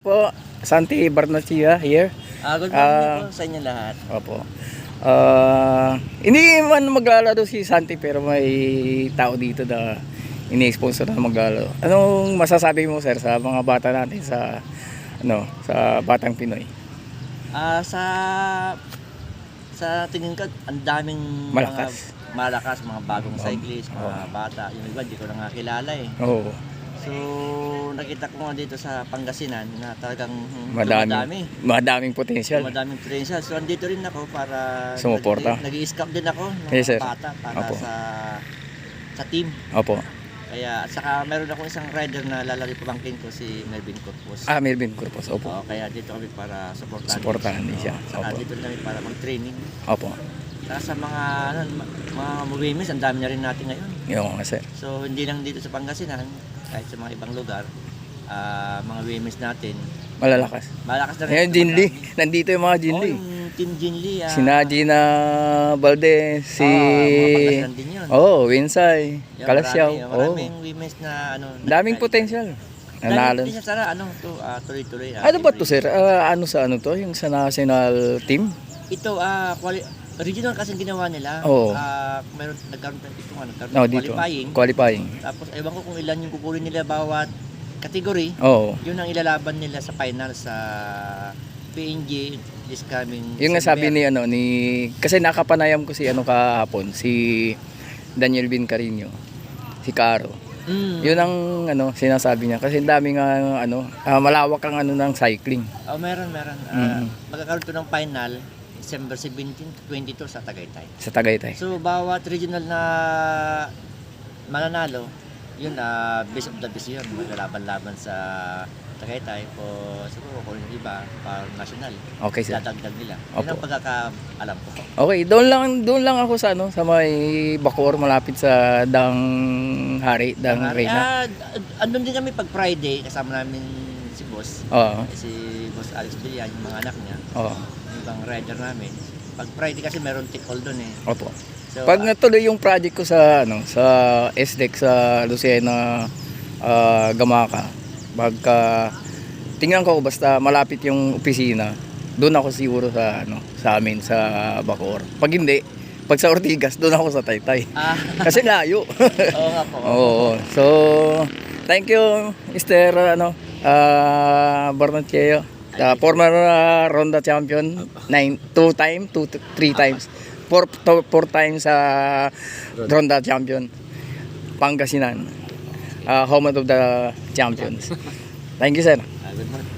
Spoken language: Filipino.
po, Santi Barnachia here. Good morning po sa inyo lahat. Opo. Hindi man maglalaro si Santi pero may tao dito na ini-sponsor na maglalaro. Anong masasabi mo, sir, sa mga bata natin sa sa Batang Pinoy? Sa tingin ko, ang daming Malakas. mga bagong cyclist, mga bata. Yung iba, hindi ko na nga kilala eh. Oo. So, nakita ko nga dito sa Pangasinan na talagang Madaming potential. Madaming potential. So, andito rin ako para sumuporta. nag-i-scout din ako ng Yes, sir. bata para sa team. Opo. Kaya, at saka meron akong isang rider na lalari pamangkin ko, si Melvin Corpus. Melvin Corpus. Opo. Kaya dito kami para Supportahan din siya. Saka Opo. dito rin kami para mag-training. Opo. Saka sa mga women's, ang dami na rin natin ngayon. Yung sir. So, hindi lang dito sa Pangasinan, kahit sa mga ibang lugar, mga women's natin, Malakas. malakas na rin. Ngayon, Jinli. Nandito yung mga Jinli. Yung Team Jinli. Sina Gina Valdez, mga Pangasinan din yun. Winsay, Kalasyaw. Maraming women's na Daming potential. Daming potential. Sana tuloy-tuloy. Ano ba to, sir? Ano sa ano to? Yung sa national team? Ito, original kasi ginawa nila. Oo. Nagkaroon ng qualifying. Qualifying. Tapos, ewan ko kung ilan yung kukunin nila bawat category. Oo. Yun ang ilalaban nila sa final sa PNG this coming Yung nga sabi ni kasi nakapanayam ko si kahapon, si Daniel Bin Carino, si Caro. Yun ang sinasabi niya kasi dami nga malawak ang ng cycling. Meron. Magkakaroon to ng final December 17 to 22 sa Tagaytay. Sa Tagaytay. So bawat regional na mananalo, yun best of the best yun. Maglalaban-laban sa Tagaytay po siguro kung yung iba para national. Okay, sir. Dadagdag nila. Opo. Yun ang pagkakaalam ko. Okay, doon lang ako sa sa may Bacoor, malapit sa Dang Reyna. Andun din kami pag Friday, kasama namin si Boss. Oo. Si Boss Alex Villan, yung mga anak niya. Oo. Yung ibang rider namin. Pag Friday kasi meron take-all doon eh. Opo. So, Pag natuloy yung project ko sa sa SDEC sa Lucena, Gamaka, tingnan ko basta malapit yung opisina, doon ako siguro sa amin sa Bacoor. Pag hindi, pag sa Ortigas, doon ako sa Taytay. Kasi layo. Oo nga po. Oo. So, thank you Mr. Barnachea, the former Ronda champion, 3 times. 4 times Ronda champion, Pangasinan, home of the champions. Thank you, sir. Good morning.